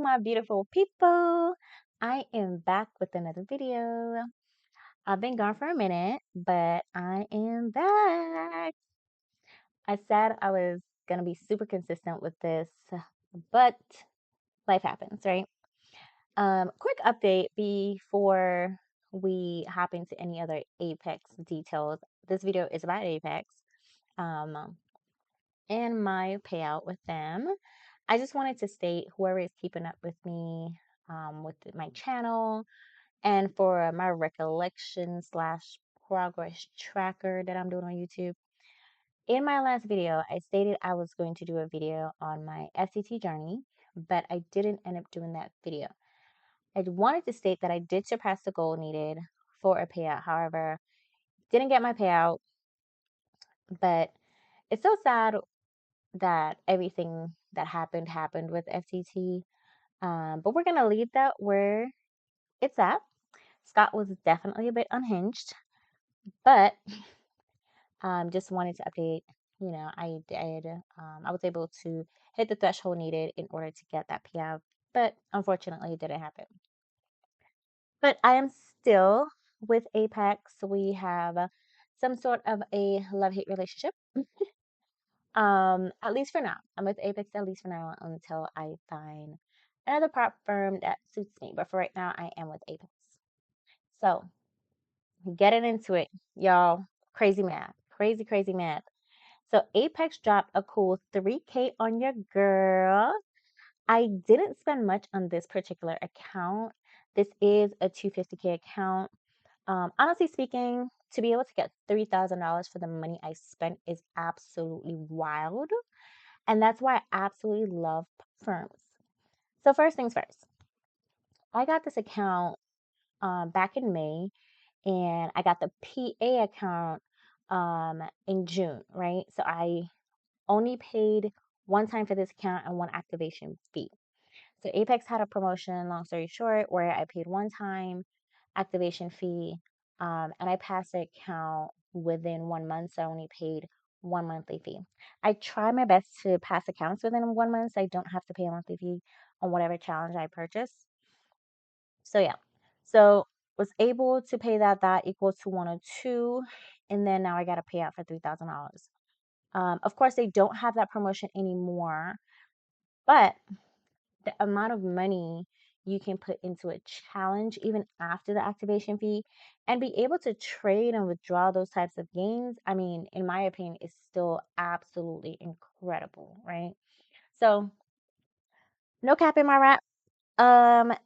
my beautiful people. I am back with another video. I've been gone for a minute, but I am back. I said I was going to be super consistent with this, but life happens, right? Quick update before we hop into any other Apex details. This video is about Apex um, and my payout with them. I just wanted to state whoever is keeping up with me with my channel and for my recollection slash progress tracker that I'm doing on YouTube. In my last video, I stated I was going to do a video on my FTT journey, but I didn't end up doing that video. I wanted to state that I did surpass the goal needed for a payout. However, didn't get my payout, but it's so sad that everything that happened with FTT. But we're gonna leave that where it's at. Scott was definitely a bit unhinged, but just wanted to update. I was able to hit the threshold needed in order to get that payout, but unfortunately, it didn't happen. But I am still with Apex. We have some sort of a love-hate relationship. At least for now. I'm with Apex at least for now until I find another prop firm that suits me. But for right now, I am with Apex. So getting into it, y'all. Crazy math. Crazy, crazy math. So Apex dropped a cool 3K on your girl. I didn't spend much on this particular account. This is a 250K account. Honestly speaking, to be able to get $3,000 for the money I spent is absolutely wild. And that's why I absolutely love firms. So first things first, I got this account back in May, and I got the PA account in June, right? So I only paid one time for this account and one activation fee. So Apex had a promotion, long story short, where I paid one time activation fee, and I passed the account within 1 month, so I only paid one monthly fee. I try my best to pass accounts within 1 month, so I don't have to pay a monthly fee on whatever challenge I purchase. So yeah, so was able to pay that equals to 102, and then now I got to pay out for $3,000. Of course, they don't have that promotion anymore, but the amount of money you can put into a challenge even after the activation fee and be able to trade and withdraw those types of gains, I mean, in my opinion, is still absolutely incredible, right? So, no cap in my rap.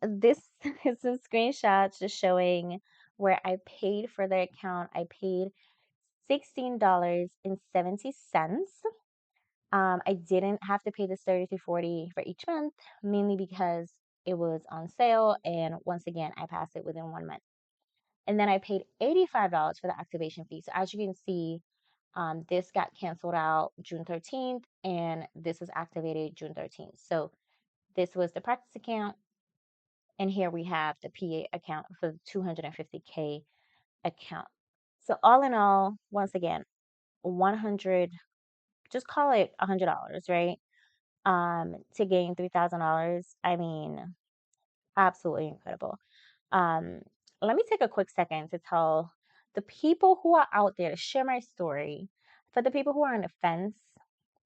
This is some screenshots just showing where I paid for the account. I paid $16.70. I didn't have to pay this 33.40 for each month, mainly because it was on sale, and once again, I passed it within 1 month. And then I paid $85 for the activation fee. So as you can see, this got canceled out June 13th, and this was activated June 13th. So this was the practice account, and here we have the PA account for the 250K account. So all in all, once again, 100, just call it $100, right? To gain $3,000. I mean, absolutely incredible. Um, Let me take a quick second to tell the people who are out there to share my story. For the people who are on the fence,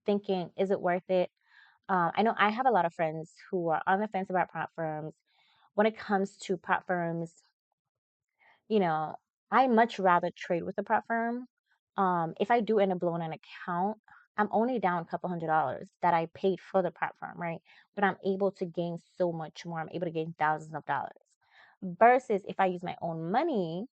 thinking, is it worth it? I know I have a lot of friends who are on the fence about prop firms. When it comes to prop firms, you know, I much rather trade with a prop firm. If I do end up blowing an account, I'm only down a couple $100 that I paid for the prop firm, right? But I'm able to gain so much more. I'm able to gain thousands of dollars. Versus if I use my own money,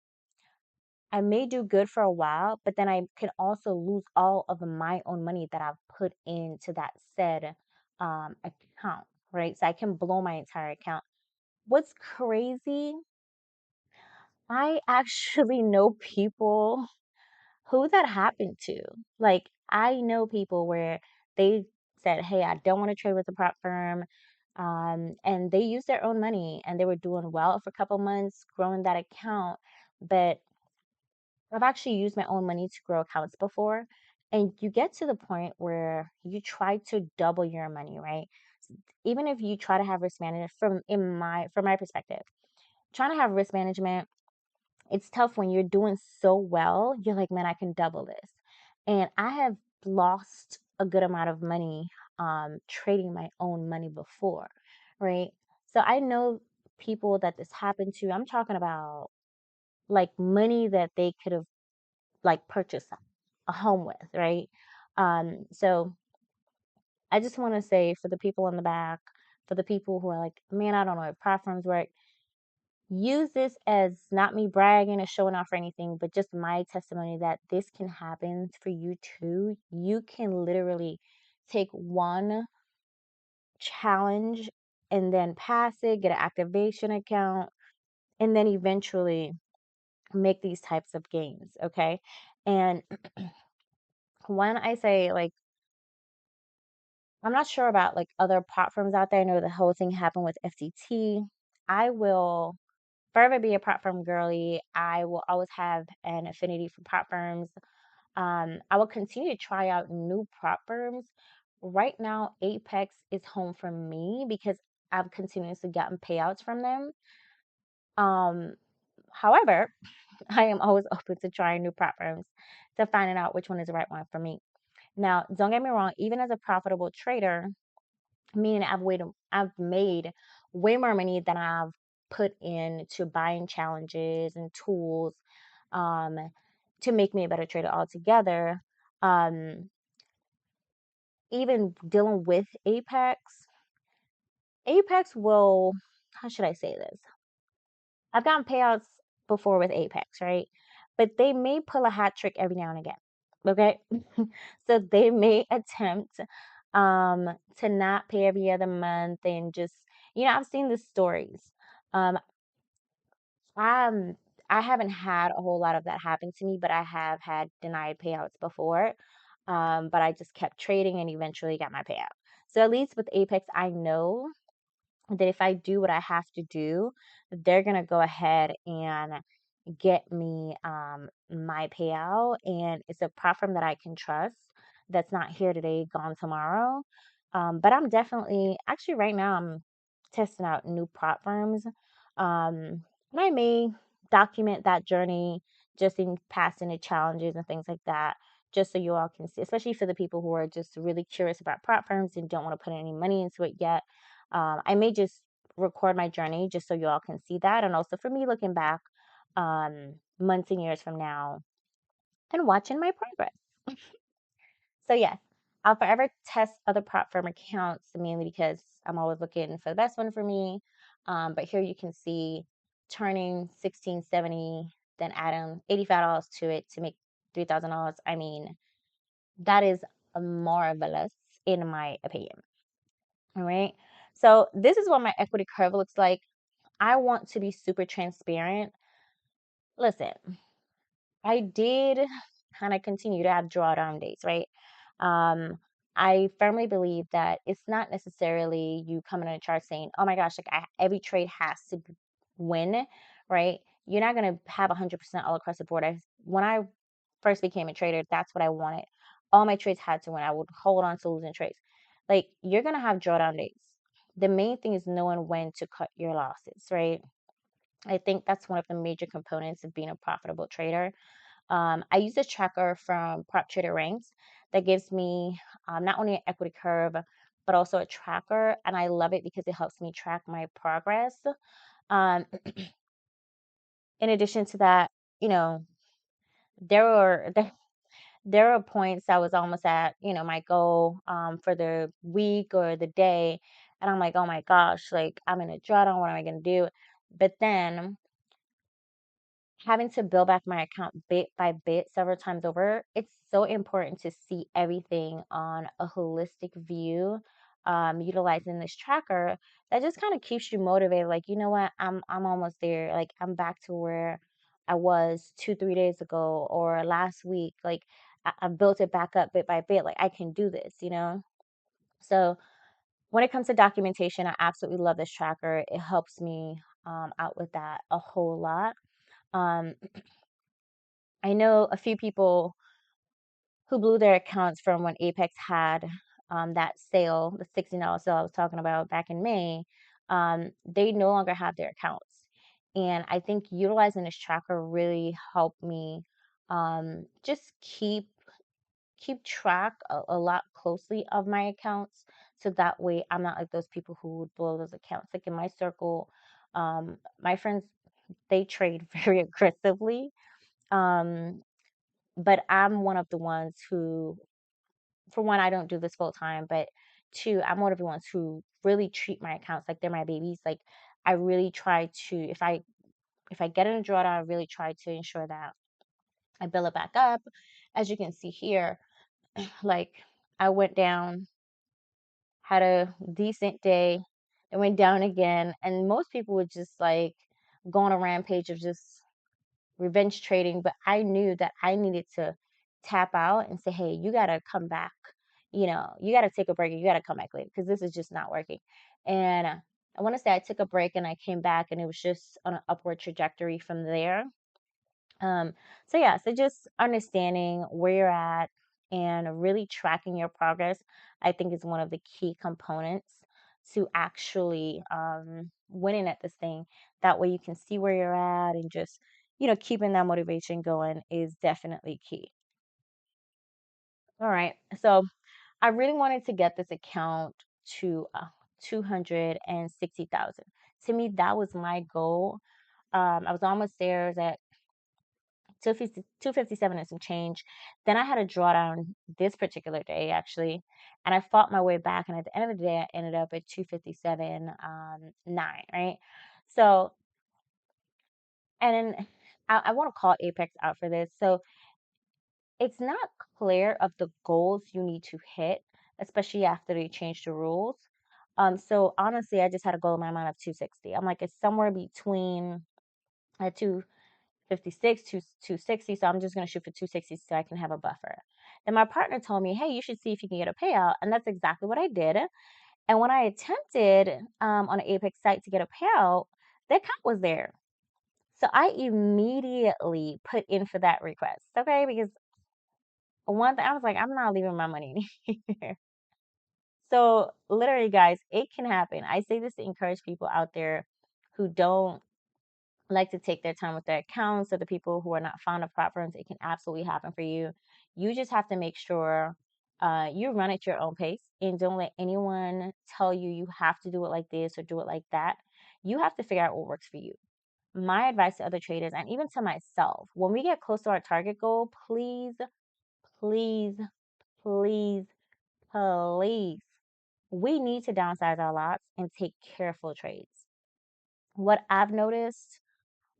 I may do good for a while, but then I can also lose all of my own money that I've put into that said account, right? So I can blow my entire account. What's crazy, I actually know people who that happened to. Like, I know people where they said, hey, I don't want to trade with a prop firm. And they used their own money and they were doing well for a couple months, growing that account. But I've actually used my own money to grow accounts before. And you get to the point where you try to double your money, right? even if you try to have risk management from my perspective, trying to have risk management, it's tough when you're doing so well. You're like, man, I can double this. And I have lost a good amount of money trading my own money before, right? So I know people that this happened to. I'm talking about like money that they could have like purchased a home with, right? So I just want to say for the people in the back, for the people who are like, man, I don't know if platforms work, use this as not me bragging or showing off or anything, but just my testimony that this can happen for you too. You can literally take one challenge and then pass it, get an activation account, and then eventually make these types of gains. Okay. And when I say like, I'm not sure about like other platforms out there. I know the whole thing happened with FTT. I will forever be a platform girly. I will always have an affinity for platforms. I will continue to try out new platforms. Right now, Apex is home for me because I've continuously gotten payouts from them. Um, However, I am always open to trying new platforms to finding out which one is the right one for me. Now, don't get me wrong, even as a profitable trader, meaning I've made way more money than I've put into buying challenges and tools um, to make me a better trader altogether. Um, Even dealing with Apex will, how should I say this? I've gotten payouts before with Apex, right? But they may pull a hat trick every now and again. Okay. So they may attempt to not pay every other month and just, I've seen the stories. Um, I'm I haven't had a whole lot of that happen to me, but I have had denied payouts before. But I just kept trading and eventually got my payout. So at least with Apex, I know that if I do what I have to do, they're gonna go ahead and get me my payout, and it's a platform that I can trust that's not here today, gone tomorrow. But I'm definitely actually right now I'm testing out new platforms. And I may document that journey just in passing the challenges and things like that, just so you all can see, especially for the people who are just really curious about platforms and don't want to put any money into it yet. I may just record my journey just so you all can see that. And also for me looking back months and years from now and watching my progress. So, yes, I'll forever test other platform accounts mainly because I'm always looking for the best one for me. But here you can see turning 1670, then adding $85 to it to make $3,000. I mean, that is marvelous in my opinion. All right. So, this is what my equity curve looks like. I want to be super transparent. Listen, I did kind of continue to have drawdown days, right? Um, I firmly believe that it's not necessarily you coming in a chart saying, "Oh my gosh, like every trade has to win," right? You're not gonna have 100% all across the board. When I first became a trader, that's what I wanted. All my trades had to win. I would hold on to losing trades. Like you're gonna have drawdown days. The main thing is knowing when to cut your losses, right? I think that's one of the major components of being a profitable trader. I use a tracker from Prop Trader Ranks that gives me not only an equity curve, but also a tracker. And I love it because it helps me track my progress. Um, in addition to that, you know, there were there were points I was almost at, my goal for the week or the day. And I'm like, oh my gosh, like I'm in a drawdown. What am I going to do? But then having to build back my account bit by bit several times over, it's so important to see everything on a holistic view, utilizing this tracker that just kind of keeps you motivated. Like, you know what, I'm almost there. Like I'm back to where I was 2, 3 days ago or last week. Like I built it back up bit by bit. Like I can do this. So when it comes to documentation, I absolutely love this tracker. It helps me out with that a whole lot. Um, I know a few people who blew their accounts from when Apex had that sale, the $60 sale I was talking about back in May, they no longer have their accounts. And I think utilizing this tracker really helped me just keep track a lot closely of my accounts, so that way I'm not like those people who would blow those accounts. Like in my circle, my friends, they trade very aggressively. Um, but I'm one of the ones who, for one, I don't do this full time, but two, I'm one of the ones who really treat my accounts like they're my babies. Like I really try to, if I get in a drawdown, I really try to ensure that I build it back up. As you can see here, like I went down, had a decent day, it went down again, and most people would just like go on a rampage of just revenge trading. But I knew that I needed to tap out and say, hey, you got to come back. You got to take a break and you got to come back later because this is just not working. And I want to say I took a break and I came back and it was just on an upward trajectory from there. So yeah, so just understanding where you're at and really tracking your progress, I think is one of the key components to actually winning at this thing. That way you can see where you're at and just, keeping that motivation going is definitely key. All right. So I really wanted to get this account to 260,000. To me, that was my goal. I was almost there. I was at 257 and some change. Then I had a drawdown this particular day, actually, and I fought my way back. And at the end of the day, I ended up at 257 9, right? So, and then I want to call Apex out for this. So it's not clear of the goals you need to hit, especially after they changed the rules. So honestly, I just had a goal in my mind of 260. I'm like, it's somewhere between 256, 260. So I'm just going to shoot for 260 so I can have a buffer. Then my partner told me, hey, you should see if you can get a payout. And that's exactly what I did. And when I attempted on an Apex site to get a payout, the account was there. So I immediately put in for that request. Okay. Because one thing I was like, I'm not leaving my money here. So literally, guys, it can happen. I say this to encourage people out there who don't like to take their time with their accounts, or the people who are not fond of platforms. It can absolutely happen for you. You just have to make sure you run at your own pace and don't let anyone tell you you have to do it like this or do it like that. You have to figure out what works for you. My advice to other traders and even to myself, when we get close to our target goal, please, please, please, please, we need to downsize our lots and take careful trades. What I've noticed,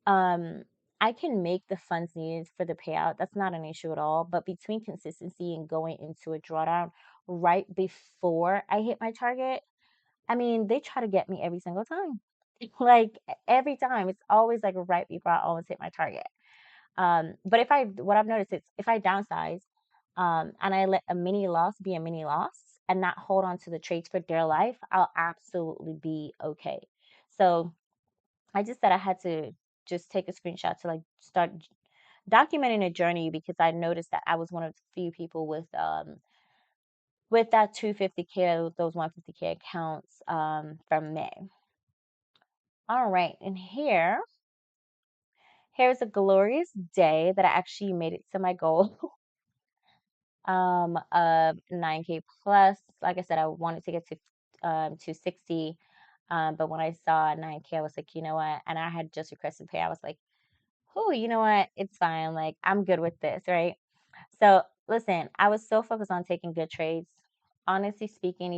um, I can make the funds needed for the payout. That's not an issue at all. But between consistency and going into a drawdown right before I hit my target, I mean, they try to get me every single time. Like every time, it's always like right before I almost hit my target. But what I've noticed is if I downsize, and I let a mini loss be a mini loss and not hold on to the trades for dear life, I'll absolutely be okay. So I just said I had to just take a screenshot to like start documenting a journey, because I noticed that I was one of the few people with that 250K, those 150K accounts from May. All right, and here's a glorious day that I actually made it to my goal of 9K plus. Like I said, I wanted to get to 260. But when I saw 9K, I was like, you know what? And I had just requested pay. I was like, oh, you know what? It's fine. Like, I'm good with this, right? So, listen, I was so focused on taking good trades. Honestly speaking,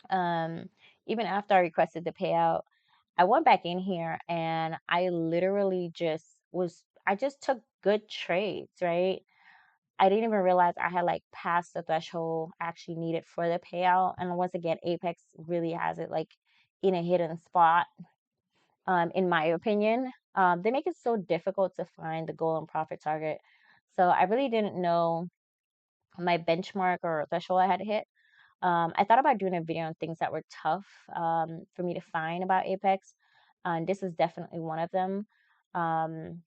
um, even after I requested the payout, I went back in here and I literally I just took good trades, right? I didn't even realize I had like passed the threshold actually needed for the payout. And once again, Apex really has it like in a hidden spot, in my opinion. They make it so difficult to find the goal and profit target. So I really didn't know my benchmark or threshold I had to hit. I thought about doing a video on things that were tough for me to find about Apex. And this is definitely one of them. Um,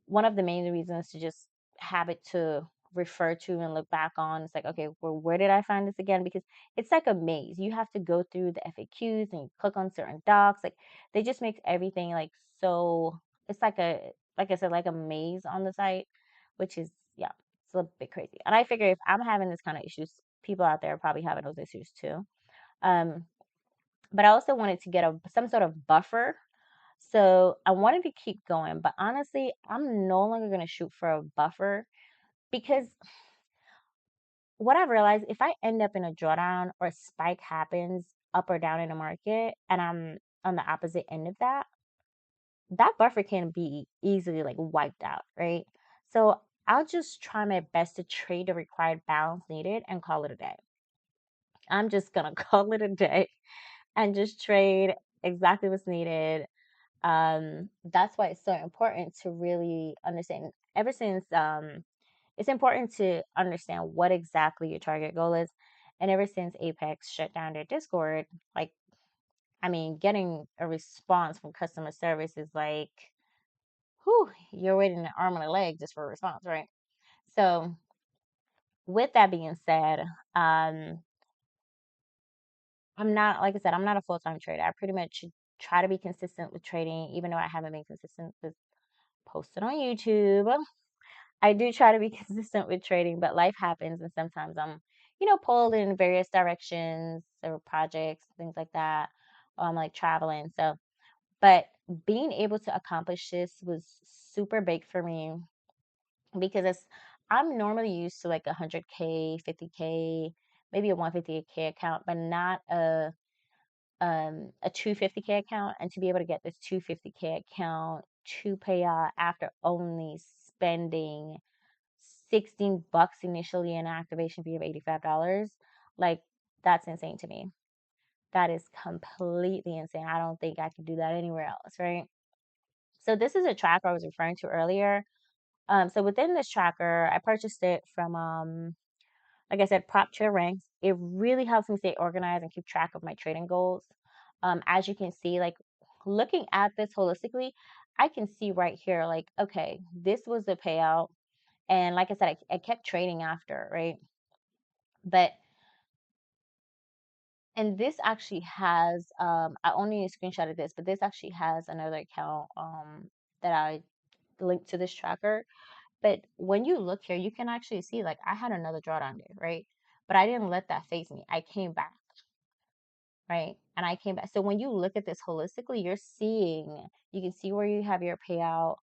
One of the main reasons to just have it to refer to and look back on. It's like, okay, well, where did I find this again? Because it's like a maze. You have to go through the FAQs and you click on certain docs. Like they just make everything like so. It's like like I said, like a maze on the site, which is yeah, it's a bit crazy. And I figure if I'm having this kind of issues, people out there are probably having those issues too. Um, but I also wanted to get some sort of buffer. So I wanted to keep going, but honestly, I'm no longer going to shoot for a buffer because what I've realized, if I end up in a drawdown or a spike happens up or down in the market and I'm on the opposite end of that, that buffer can be easily like wiped out, right? So I'll just try my best to trade the required balance needed and call it a day. I'm just gonna call it a day and just trade exactly what's needed. That's why it's so important to really understand. Ever since it's important to understand what exactly your target goal is. And ever since Apex shut down their Discord, like, I mean, getting a response from customer service is like, whew, you're waiting an arm and a leg just for a response, right? So, with that being said, I'm not, like I said, I'm not a full time trader. I pretty much try to be consistent with trading, even though I haven't been consistent with posting on YouTube. I do try to be consistent with trading, but life happens and sometimes I'm, pulled in various directions or projects, things like that. Or I'm like traveling. So, but being able to accomplish this was super big for me because I'm normally used to like 100K, 50K, maybe a 150K account, but not a 250K account. And to be able to get this 250K account to pay out after only spending $16 initially and an activation fee of $85, like that's insane to me. That is completely insane. I don't think I could do that anywhere else, right? So this is a tracker I was referring to earlier. So within this tracker, I purchased it from like I said, prop trader ranks. It really helps me stay organized and keep track of my trading goals. As you can see, like looking at this holistically, I can see right here, like, okay, this was the payout. And like I said, I kept trading after, right? But and this actually has I only screenshotted this, but this actually has another account that I linked to this tracker. But when you look here, you can actually see like I had another drawdown there, right? But I didn't let that phase me. I came back, right? And I came back. So when you look at this holistically, you can see where you have your payout.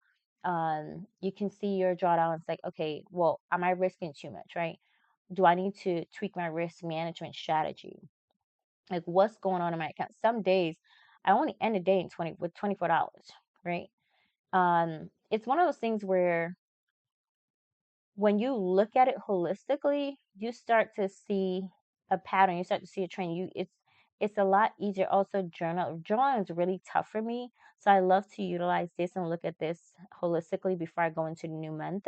You can see your drawdown. It's like, okay, well, am I risking too much, right? Do I need to tweak my risk management strategy? Like what's going on in my account? Some days I only end a day in 20 with $24, right? It's one of those things where when you look at it holistically, you start to see a pattern, you start to see a trend. It's a lot easier. Also, journaling is really tough for me. So I love to utilize this and look at this holistically before I go into the new month.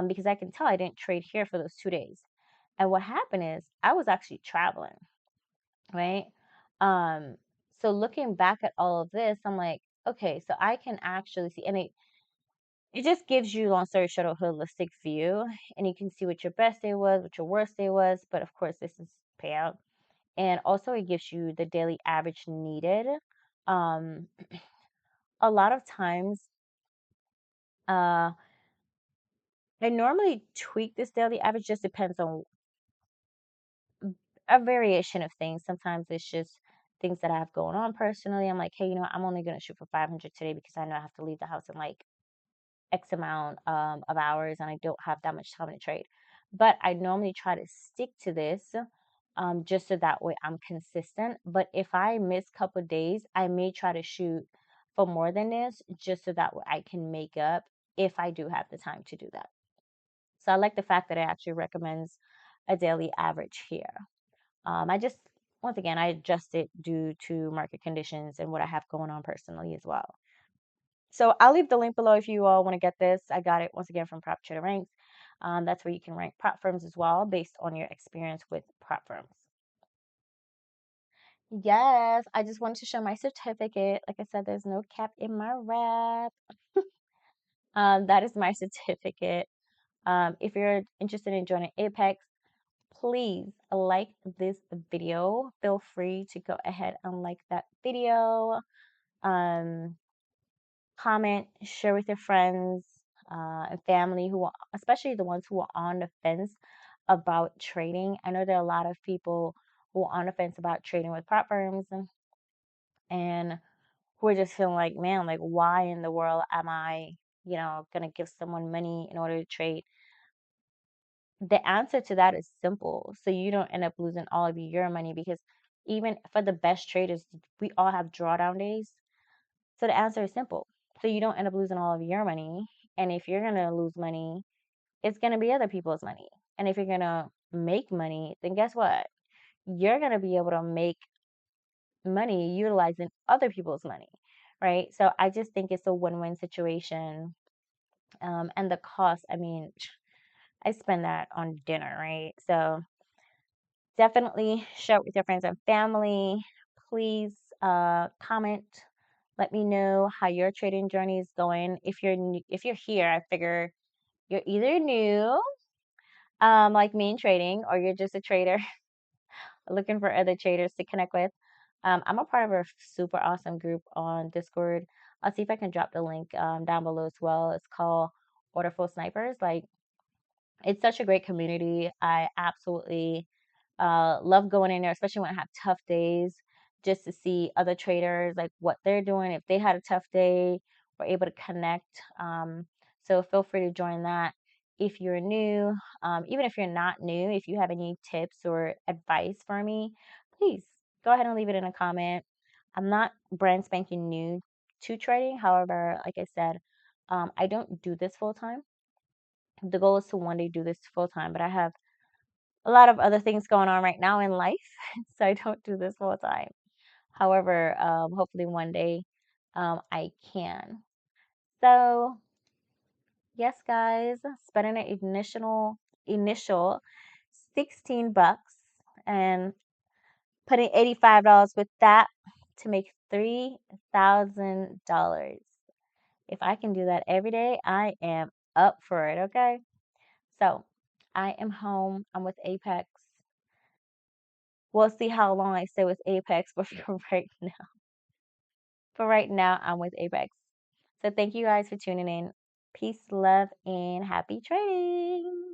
Because I can tell I didn't trade here for those 2 days. And what happened is I was actually traveling, right? Um, so looking back at all of this, I'm like, okay, so I can actually see, and it just gives you, long story short, a holistic view, and you can see what your best day was, what your worst day was. But of course, this is payout, and also it gives you the daily average needed. Um, a lot of times, uh, I normally tweak this daily average. Just depends on a variation of things. Sometimes it's just things that I have going on personally. I'm like, hey, I'm only gonna shoot for 500 today because I know I have to leave the house in like X amount of hours and I don't have that much time to trade. But I normally try to stick to this just so that way I'm consistent. But if I miss a couple of days, I may try to shoot for more than this just so that way I can make up if I do have the time to do that. So I like the fact that it actually recommends a daily average here. I just, once again, I adjust it due to market conditions and what I have going on personally as well. So I'll leave the link below if you all want to get this. I got it once again from Prop Trader Ranks. That's where you can rank prop firms as well based on your experience with prop firms. Yes, I just wanted to show my certificate. Like I said, there's no cap in my wrap. That is my certificate. If you're interested in joining Apex, please like this video. Feel free to go ahead and like that video. Um, Comment, share with your friends and family who are, especially the ones who are on the fence about trading. I know there are a lot of people who are on the fence about trading with prop firms and who are just feeling like, man, like why in the world am I, gonna give someone money in order to trade? The answer to that is simple. So you don't end up losing all of your money because even for the best traders, we all have drawdown days. So the answer is simple. So you don't end up losing all of your money. And if you're gonna lose money, it's gonna be other people's money. And if you're gonna make money, then guess what? You're gonna be able to make money utilizing other people's money, right? So I just think it's a win-win situation. And the cost, I mean, I spend that on dinner, right? So definitely share it with your friends and family. Please comment. Let me know how your trading journey is going. If you're if you're here, I figure you're either new, like me in trading, or you're just a trader looking for other traders to connect with. I'm a part of a super awesome group on Discord. I'll see if I can drop the link down below as well. It's called Orderful Snipers. Like, it's such a great community. I absolutely love going in there, especially when I have tough days, just to see other traders, like what they're doing. If they had a tough day, we're able to connect. So feel free to join that. If you're new, even if you're not new, if you have any tips or advice for me, please go ahead and leave it in a comment. I'm not brand spanking new to trading. However, like I said, I don't do this full time. The goal is to one day do this full time, but I have a lot of other things going on right now in life, so I don't do this full time. However, hopefully one day I can. So yes, guys, spending an initial $16 and putting $85 with that to make $3,000. If I can do that every day, I am up for it. Okay, so I am home. I'm with Apex. We'll see how long I stay with Apex, but for right now, I'm with Apex. So thank you guys for tuning in. Peace, love, and happy trading.